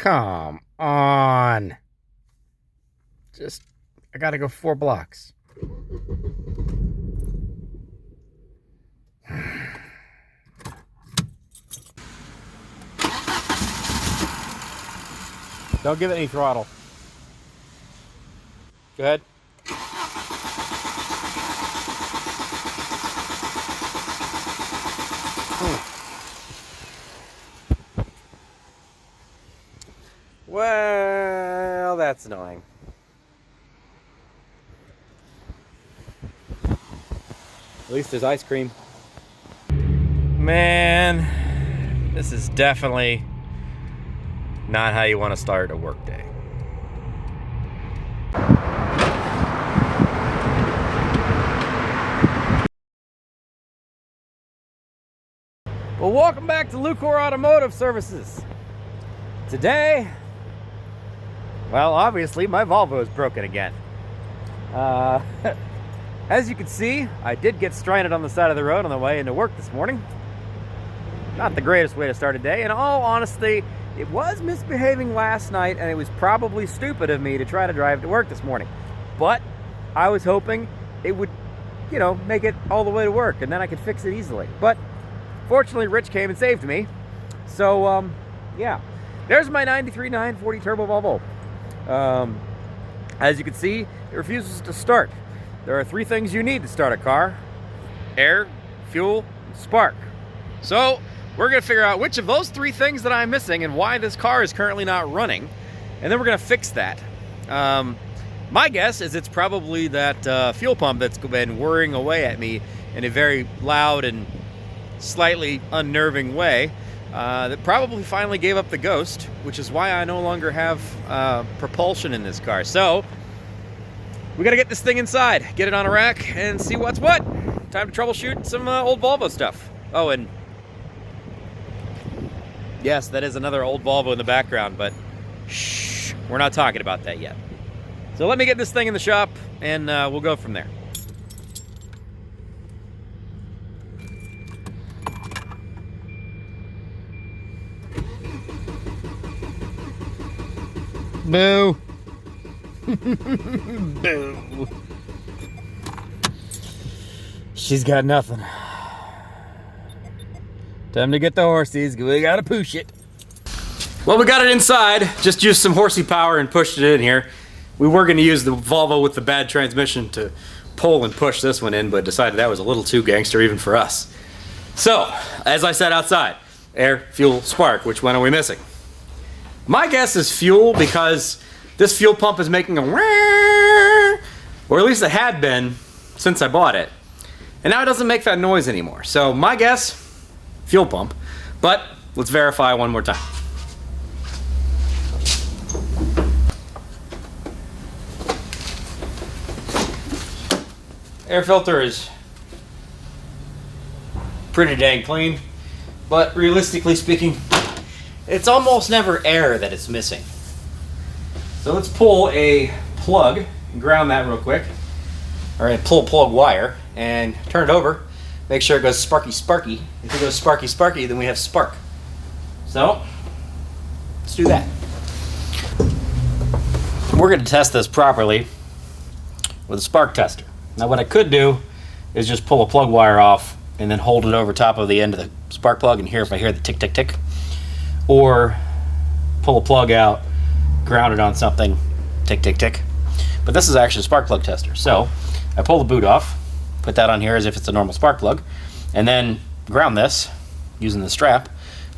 Come on. I gotta go 4 blocks. Don't give it any throttle. Go ahead. Well, that's annoying. At least there's ice cream. Man, this is definitely not how you want to start a work day. Well, welcome back to Lucore Automotive Services. Today, well, obviously my Volvo is broken again. As you can see, I did get stranded on the side of the road on the way into work this morning. Not the greatest way to start a day. In all honesty, it was misbehaving last night, and it was probably stupid of me to try to drive to work this morning. But I was hoping it would, make it all the way to work, and then I could fix it easily. But fortunately, Rich came and saved me. So, yeah. There's my 93 940 Turbo Volvo. As you can see, it refuses to start. There are 3 things you need to start a car: air, fuel, and spark. So we're going to figure out which of those 3 things that I'm missing and why this car is currently not running, and then we're going to fix that. My guess is it's probably that fuel pump that's been whirring away at me in a very loud and slightly unnerving way. That probably finally gave up the ghost, which is why I no longer have propulsion in this car. So we gotta get this thing inside, get it on a rack, and see what's what. Time to troubleshoot some old Volvo stuff. Oh, and yes, that is another old Volvo in the background, but shh, we're not talking about that yet. So let me get this thing in the shop, and we'll go from there. Boo. Boo. She's got nothing. Time to get the horsies. We gotta push it. Well, we got it inside. Just used some horsey power and pushed it in here. We were gonna use the Volvo with the bad transmission to pull and push this one in, but decided that was a little too gangster even for us. So, as I said outside, air, fuel, spark. Which one are we missing? My guess is fuel, because this fuel pump is making a whirr, or at least it had been since I bought it. And now it doesn't make that noise anymore. So my guess, fuel pump. But let's verify one more time. Air filter is pretty dang clean, but realistically speaking, it's almost never air that it's missing. So let's pull a plug and ground that real quick. Or pull a plug wire and turn it over. Make sure it goes sparky sparky. If it goes sparky sparky, then we have spark. So let's do that. We're going to test this properly with a spark tester. Now what I could do is just pull a plug wire off and then hold it over top of the end of the spark plug and hear if I hear the tick tick tick. Or pull a plug out, ground it on something, tick, tick, tick. But this is actually a spark plug tester. So I pull the boot off, put that on here as if it's a normal spark plug, and then ground this using the strap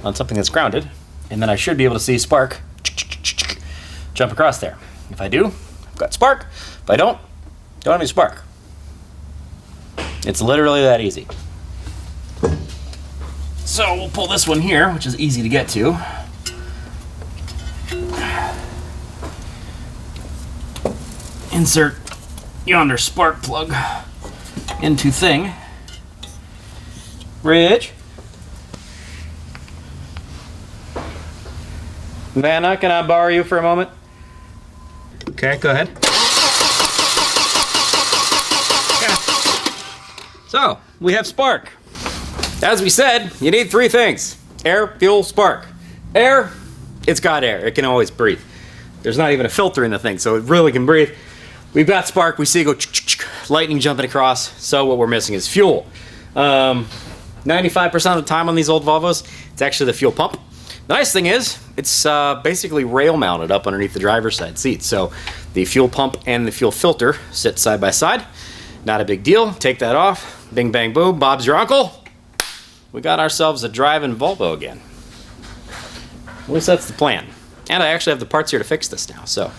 on something that's grounded, and then I should be able to see spark jump across there. If I do, I've got spark. If I don't have any spark. It's literally that easy. So we'll pull this one here, which is easy to get to. Insert yonder spark plug into thing. Rich. Vanna, can I borrow you for a moment? Okay, go ahead. So, we have spark. As we said, you need 3 things: air, fuel, spark. Air, it's got air. It can always breathe. There's not even a filter in the thing, so it really can breathe. We've got spark. We see it go lightning jumping across. So what we're missing is fuel. 95% of the time on these old Volvos, it's actually the fuel pump. The nice thing is, it's basically rail mounted up underneath the driver's side seat. So the fuel pump and the fuel filter sit side by side. Not a big deal. Take that off. Bing, bang, boom. Bob's your uncle. We got ourselves a driving Volvo again. At least that's the plan. And I actually have the parts here to fix this now. So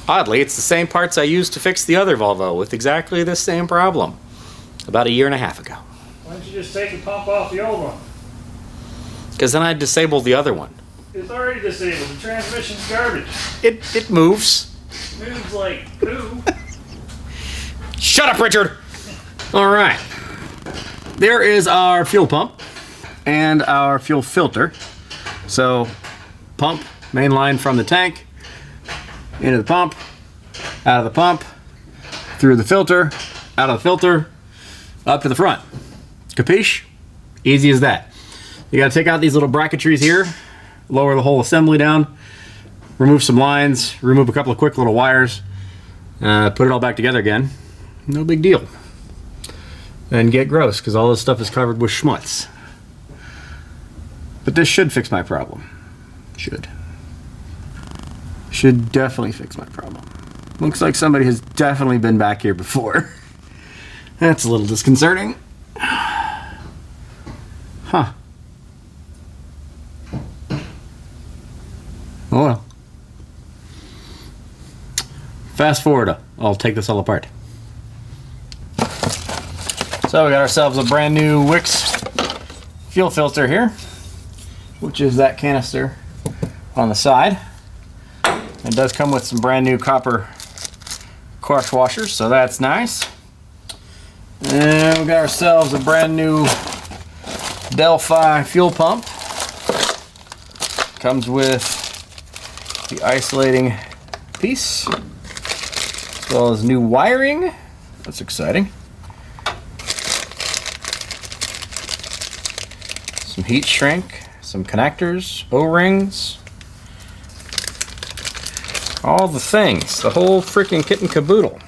oddly, it's the same parts I used to fix the other Volvo with exactly the same problem about a year and a half ago. Why don't you just take the pump off the old one? Because then I disabled the other one. It's already disabled. The transmission's garbage. It moves. It moves like poo. Shut up, Richard! Alright. There is our fuel pump and our fuel filter. So, pump, main line from the tank, into the pump, out of the pump, through the filter, out of the filter, up to the front. Capiche? Easy as that. You gotta take out these little bracketries here, lower the whole assembly down, remove some lines, remove a couple of quick little wires, put it all back together again. No big deal. And get gross, because all this stuff is covered with schmutz. But this should fix my problem. Should definitely fix my problem. Looks like somebody has definitely been back here before. That's a little disconcerting. Huh. Oh well. Fast forward, I'll take this all apart. So we got ourselves a brand new Wix fuel filter here, which is that canister on the side. It does come with some brand new copper cork washers, so that's nice. And we got ourselves a brand new Delphi fuel pump. Comes with the isolating piece, as well as new wiring. That's exciting. Some heat shrink, some connectors, O-rings, all the things, the whole freaking kit and caboodle.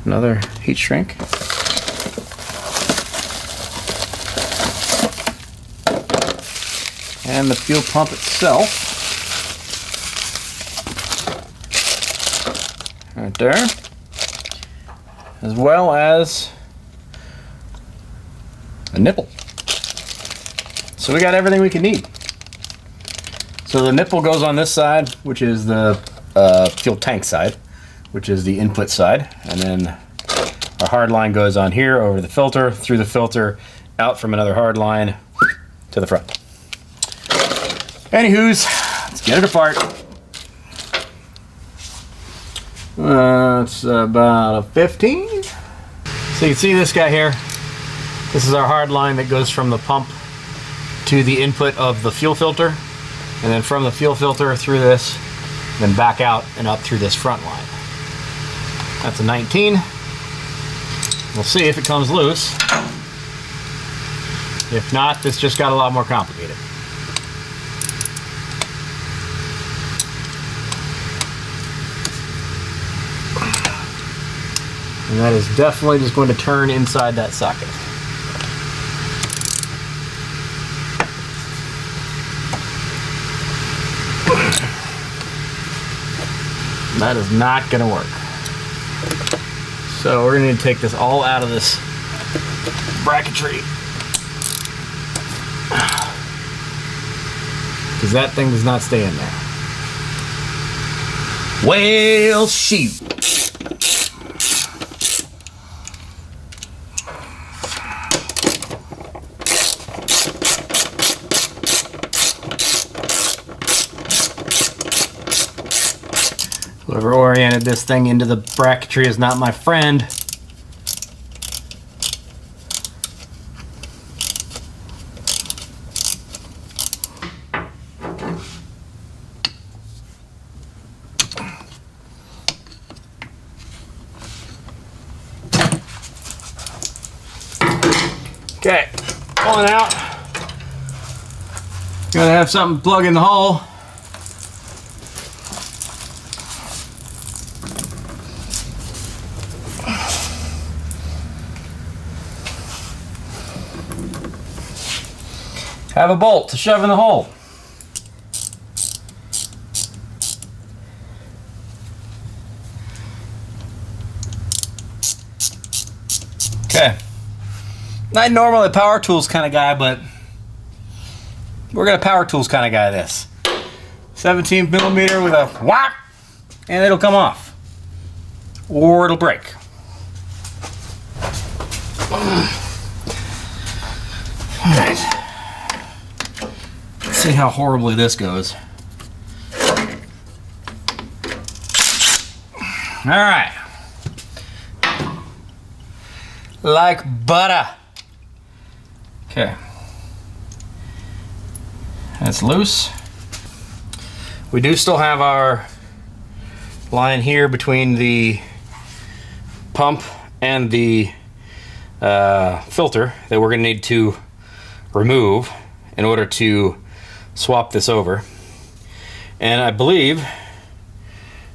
Another heat shrink. And the fuel pump itself. Right there. As well as a nipple. So we got everything we can need. So the nipple goes on this side, which is the fuel tank side, which is the input side. And then our hard line goes on here over the filter, through the filter, out from another hard line to the front. Anywho's, let's get it apart. It's about a 15. So you can see this guy here. This is our hard line that goes from the pump to the input of the fuel filter, and then from the fuel filter through this, then back out and up through this front line. That's a 19. We'll see if it comes loose. If not, this just got a lot more complicated. And that is definitely just going to turn inside that socket. That is not going to work. So we're going to need to take this all out of this bracketry, because that thing does not stay in there. Well, shoot. Whoever oriented this thing into the bracketry is not my friend. Okay, pulling out Gotta have something plug in the hole. Have a bolt to shove in the hole. Okay. Not normally a power tools kind of guy, but we're gonna power tools kind of guy this. 17 millimeter with a whop, and it'll come off. Or it'll break. Alright. Let's see how horribly this goes. Alright. Like butter. Okay. That's loose. We do still have our line here between the pump and the filter that we're going to need to remove in order to swap this over. And I believe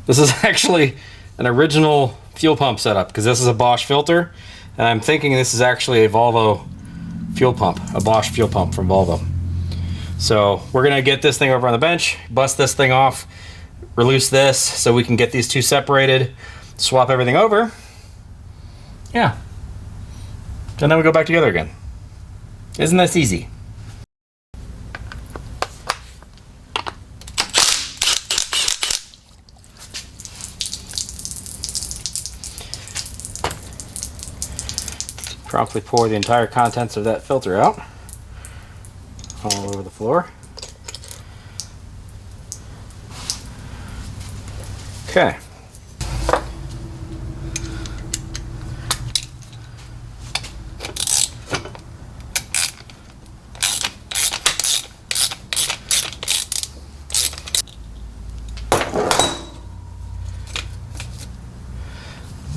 this is actually an original fuel pump setup, because this is a Bosch filter, and I'm thinking this is actually a Volvo fuel pump, a Bosch fuel pump from Volvo. So we're gonna get this thing over on the bench, bust this thing off, release this so we can get these two separated, swap everything over. Yeah. And then we go back together again. Isn't this easy? Promptly pour the entire contents of that filter out all over the floor. Okay.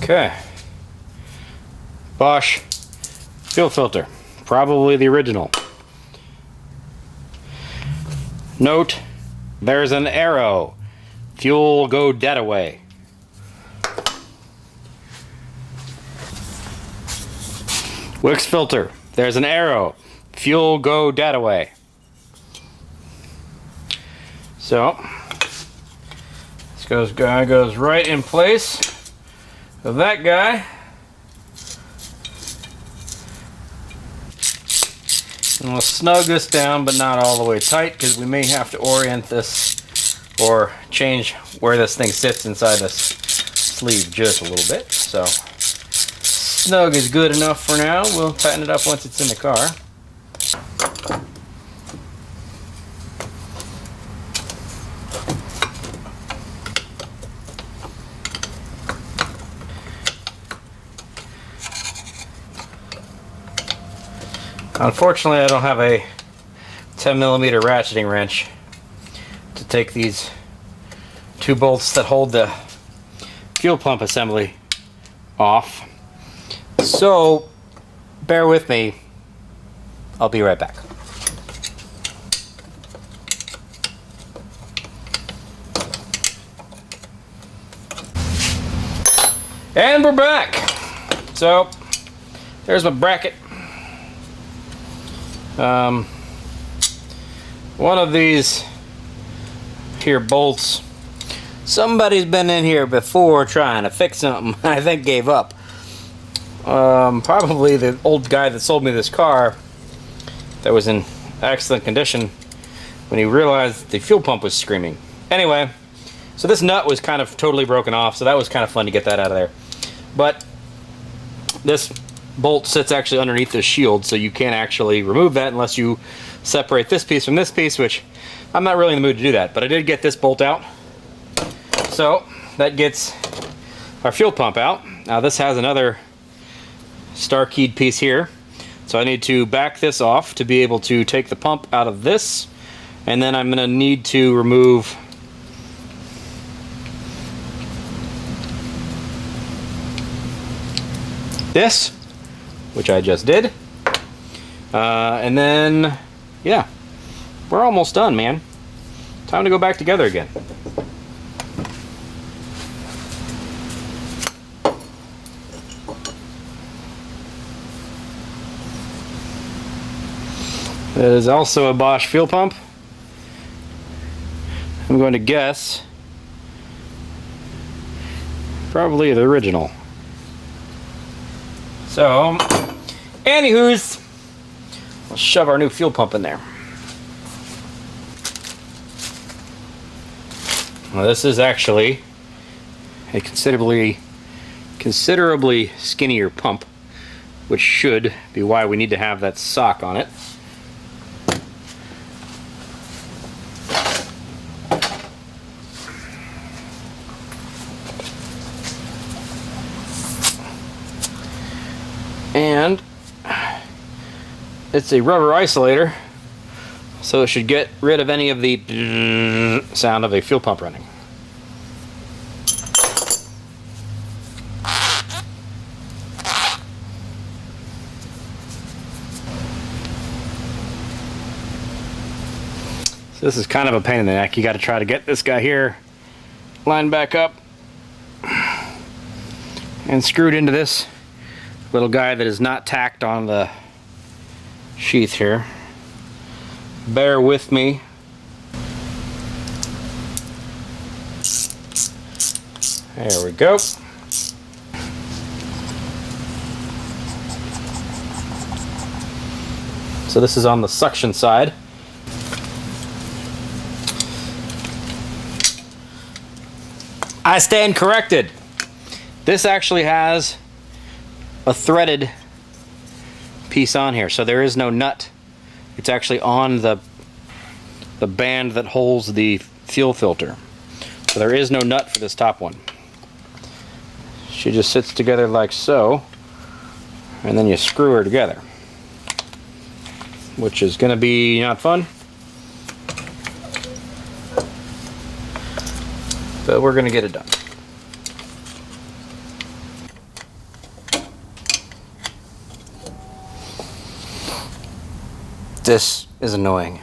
Okay. Bosch fuel filter, probably the original. Note, there's an arrow. Fuel go dead away. Wix filter, there's an arrow. Fuel go dead away. So, this guy goes right in place of that guy. And we'll snug this down, but not all the way tight, because we may have to orient this or change where this thing sits inside this sleeve just a little bit. So snug is good enough for now. We'll tighten it up once it's in the car. Unfortunately, I don't have a 10mm ratcheting wrench to take these two bolts that hold the fuel pump assembly off. So, bear with me. I'll be right back. And we're back. So, there's my bracket. One of these here bolts, somebody's been in here before trying to fix something. I think gave up. Probably the old guy that sold me this car that was in excellent condition when he realized the fuel pump was screaming. Anyway, so this nut was kind of totally broken off, so that was kind of fun to get that out of there. But this bolt sits actually underneath the shield, so you can't actually remove that unless you separate this piece from this piece, which I'm not really in the mood to do that, but I did get this bolt out. So that gets our fuel pump out. Now this has another star keyed piece here, so I need to back this off to be able to take the pump out of this, and then I'm going to need to remove this, which I just did, and then yeah, we're almost done, man. Time to go back together again. That is also a Bosch fuel pump. I'm going to guess probably the original. So, anywho's, let's shove our new fuel pump in there. Well, this is actually a considerably skinnier pump, which should be why we need to have that sock on it. And it's a rubber isolator, so it should get rid of any of the sound of a fuel pump running. So this is kind of a pain in the neck. You got to try to get this guy here lined back up and screwed into this little guy that is not tacked on the sheath here. Bear with me. There we go. So this is on the suction side. I stand corrected. This actually has a threaded piece on here, so there is no nut. It's actually on the band that holds the fuel filter. So there is no nut for this top one. She just sits together like so, and then you screw her together, which is going to be not fun, but we're going to get it done. This is annoying.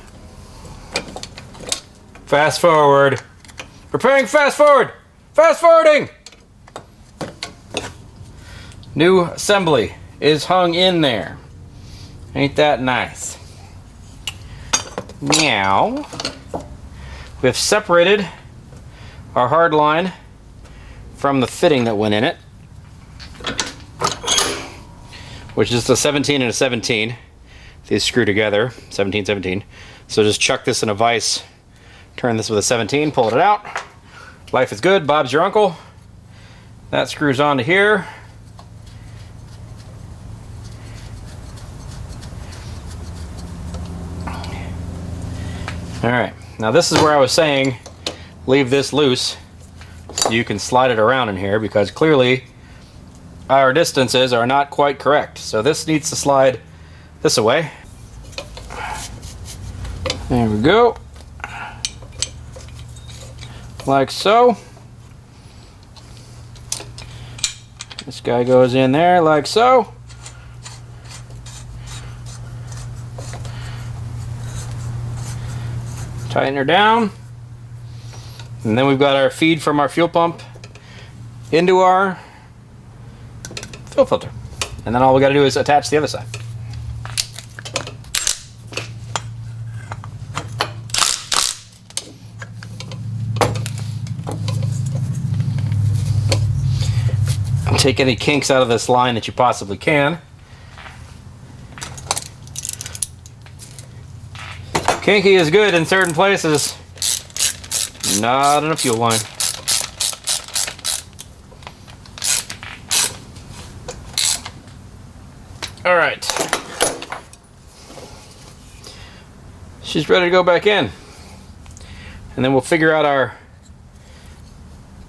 Fast forward. Preparing fast forward. Fast forwarding. New assembly is hung in there. Ain't that nice? Now, we have separated our hard line from the fitting that went in it, which is a 17 and a 17. These screw together, 17, 17. So just chuck this in a vise, turn this with a 17, pull it out. Life is good, Bob's your uncle. That screws onto here. Alright, now this is where I was saying leave this loose so you can slide it around in here, because clearly our distances are not quite correct. So this needs to slide this away. There we go. Like so. This guy goes in there like so. Tighten her down. And then we've got our feed from our fuel pump into our fuel filter. And then all we got to do is attach the other side. Take any kinks out of this line that you possibly can. Kinky is good in certain places, not in a fuel line. All right, she's ready to go back in, and then we'll figure out our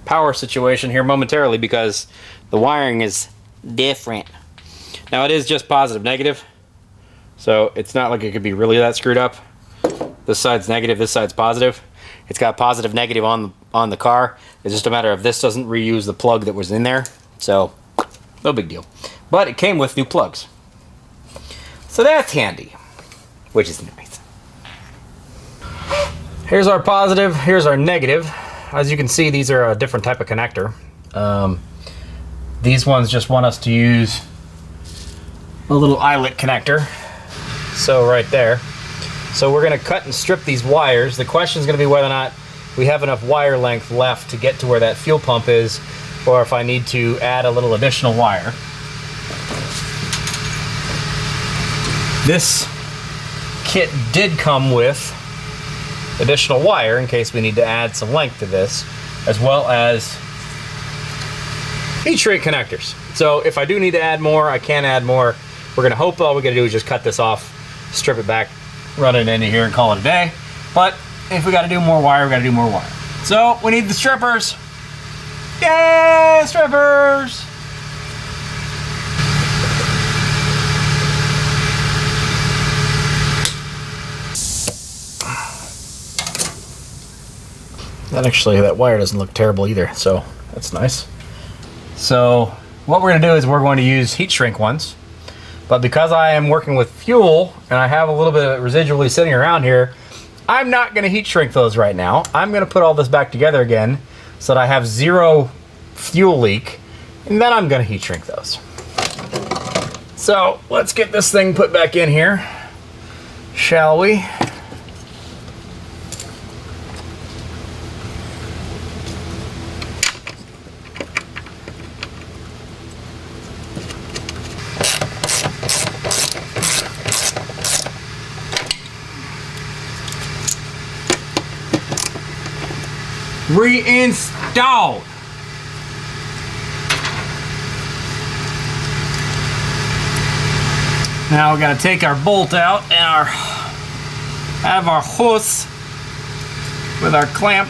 power situation here momentarily, because the wiring is different. Now it is just positive negative, so it's not like it could be really that screwed up. This side's negative, this side's positive. It's got positive negative on the car. It's just a matter of this doesn't reuse the plug that was in there, so no big deal. But it came with new plugs, so that's handy, which is nice. Here's our positive, here's our negative. As you can see, these are a different type of connector. These ones just want us to use a little eyelet connector. So right there. So we're gonna cut and strip these wires. The question is gonna be whether or not we have enough wire length left to get to where that fuel pump is, or if I need to add a little additional wire. This kit did come with additional wire in case we need to add some length to this, as well as heat shrink connectors. So if I do need to add more, I can add more. We're gonna hope all we gotta do is just cut this off, strip it back, run it into here and call it a day. But if we gotta do more wire, we gotta do more wire. So we need the strippers. Yay, strippers! That wire doesn't look terrible either, so that's nice. So what we're gonna do is we're going to use heat shrink ones, but because I am working with fuel and I have a little bit of it residually sitting around here, I'm not gonna heat shrink those right now. I'm gonna put all this back together again so that I have zero fuel leak, and then I'm gonna heat shrink those. So let's get this thing put back in here, shall we? Reinstalled. Now we got to take our bolt out and have our hose with our clamp.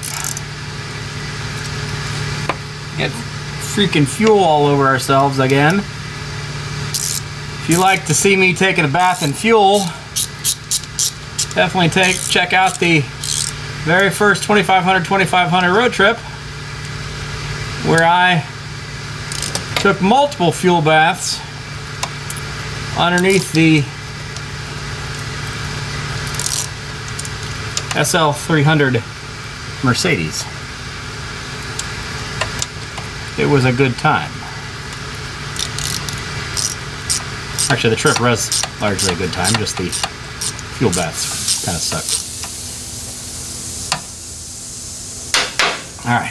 Get freaking fuel all over ourselves again. If you like to see me taking a bath in fuel, definitely check out the very first 2500 road trip where I took multiple fuel baths underneath the SL300 Mercedes. It was a good time. Actually, the trip was largely a good time, just the fuel baths kind of sucked. All right.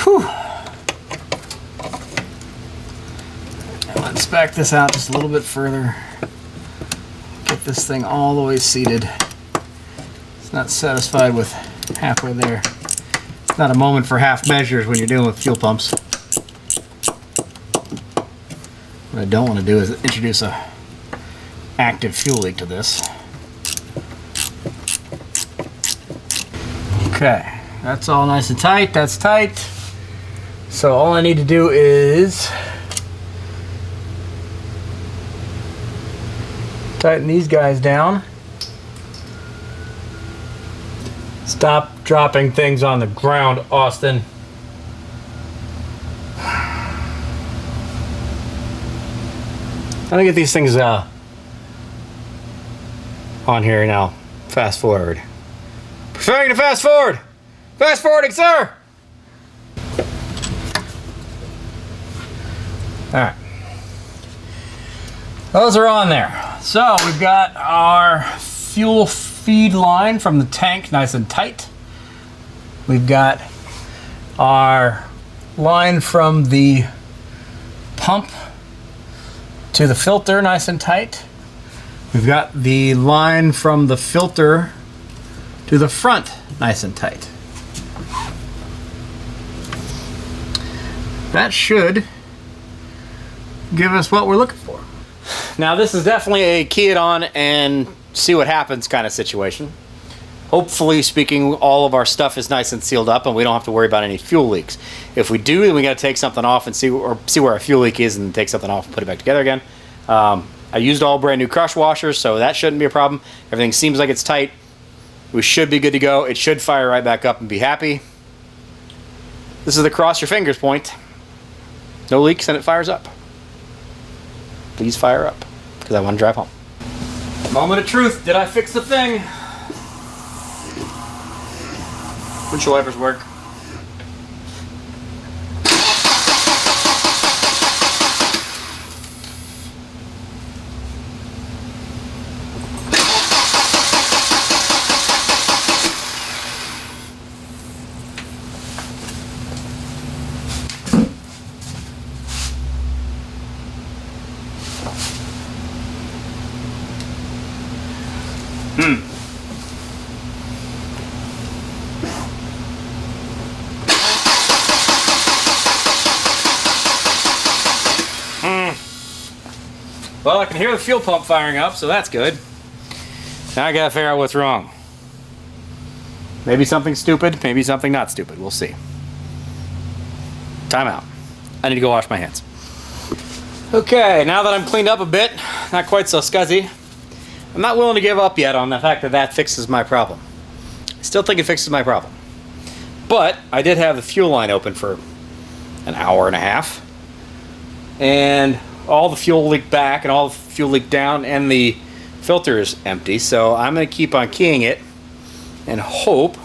Whew. Let's back this out just a little bit further. Get this thing all the way seated. It's not satisfied with halfway there. Not a moment for half measures when you're dealing with fuel pumps. What I don't want to do is introduce a active fuel leak to this. Okay, that's all nice and tight. That's tight. So all I need to do is tighten these guys down. Stop dropping things on the ground, Austin. How do I get these things on here now? Fast forward. Preferring to fast forward. Fast forwarding, sir. All right. Those are on there. So we've got our fuel feed line from the tank nice and tight. We've got our line from the pump to the filter nice and tight. We've got the line from the filter to the front nice and tight. That should give us what we're looking for. Now this is definitely a key it on and see what happens kind of situation. Hopefully speaking, all of our stuff is nice and sealed up and we don't have to worry about any fuel leaks. If we do, then we got to take something off and see where our fuel leak is and take something off and put it back together again. I used all brand new crush washers, so that shouldn't be a problem. Everything seems like it's tight. We should be good to go. It should fire right back up and be happy. This is the cross your fingers point. No leaks and it fires up. Please fire up, because I want to drive home. Moment of truth. Did I fix the thing? Windshield wipers work. Well, I can hear the fuel pump firing up, so that's good. Now I gotta figure out what's wrong. Maybe something stupid, maybe something not stupid. We'll see. Time out. I need to go wash my hands. Okay, now that I'm cleaned up a bit, not quite so scuzzy, I'm not willing to give up yet on the fact that that fixes my problem. I still think it fixes my problem. But I did have the fuel line open for an hour and a half. And all the fuel leaked back and all the fuel leaked down, and the filter is empty. So I'm going to keep on keying it and hope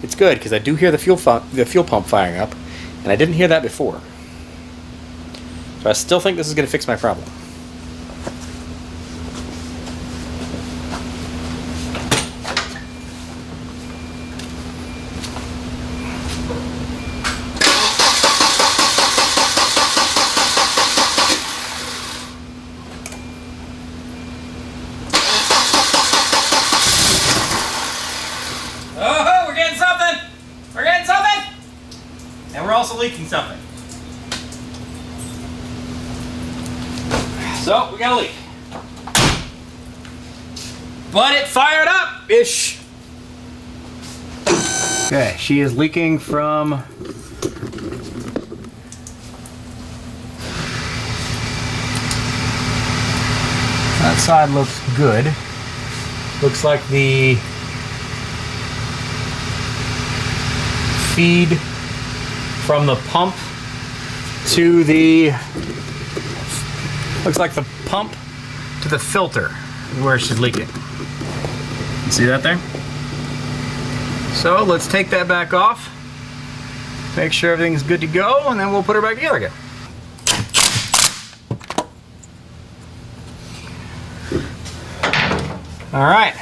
it's good, because I do hear the fuel pump firing up, and I didn't hear that before. So I still think this is going to fix my problem. Oh, we're getting something! We're getting something! And we're also leaking something. So, we got a leak. But it fired up-ish. Okay, she is leaking from that side. Looks good. Looks like the feed from the pump to the, looks like the pump to the filter is where she's leaking. You see that there? So let's take that back off, make sure everything's good to go, and then we'll put her back together again. All right,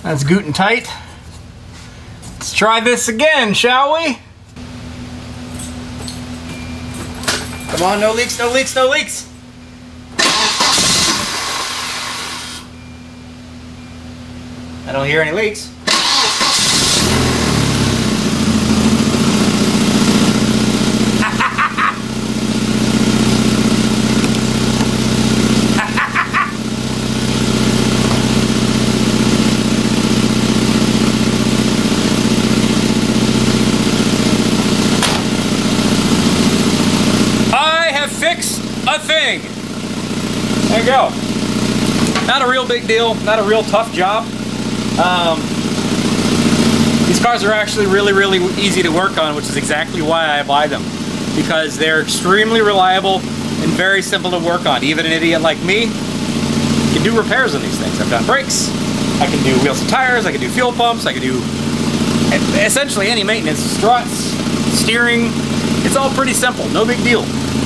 that's good and tight. Let's try this again, shall we? Come on, no leaks, no leaks, no leaks. I don't hear any leaks. A thing. There you go. Not a real big deal, not a real tough job. These cars are actually really easy to work on, which is exactly why I buy them, because they're extremely reliable and very simple to work on. Even an idiot like me can do repairs on these things. I've done brakes, I can do wheels and tires, I can do fuel pumps, I can do essentially any maintenance, struts, steering. It's all pretty simple, no big deal.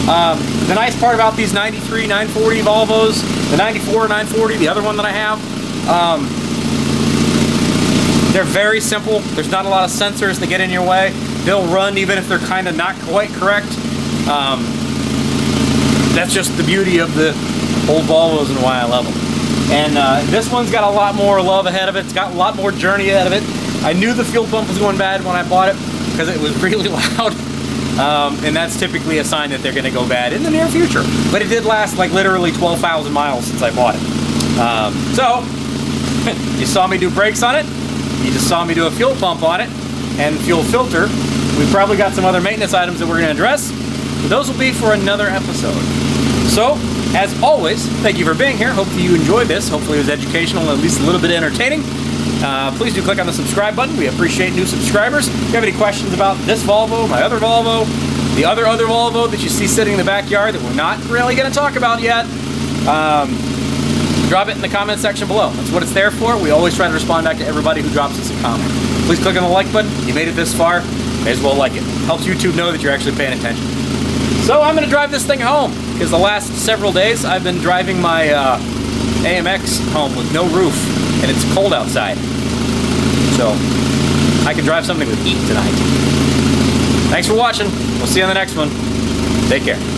The nice part about these 93 940 Volvos, the 94 940, the other one that I have, they're very simple. There's not a lot of sensors that get in your way. They'll run even if they're kind of not quite correct. That's just the beauty of the old Volvos and why I love them. And this one's got a lot more love ahead of it. It's got a lot more journey ahead of it. I knew the fuel pump was going bad when I bought it because it was really loud. And that's typically a sign that they're going to go bad in the near future. But it did last like literally 12,000 miles since I bought it. So, you saw me do brakes on it. You just saw me do a fuel pump on it and fuel filter. We've probably got some other maintenance items that we're going to address. But those will be for another episode. So, as always, thank you for being here. Hopefully you enjoyed this. Hopefully it was educational and at least a little bit entertaining. Please do click on the subscribe button. We appreciate new subscribers. If you have any questions about this Volvo, my other Volvo, the other Volvo that you see sitting in the backyard that we're not really going to talk about yet, drop it in the comment section below. That's what it's there for. We always try to respond back to everybody who drops us a comment. Please click on the like button. You made it this far, may as well like it. Helps YouTube know that you're actually paying attention. So I'm going to drive this thing home, because the last several days I've been driving my AMX home with no roof, and it's cold outside. So I can drive something with heat tonight. Thanks for watching. We'll see you on the next one. Take care.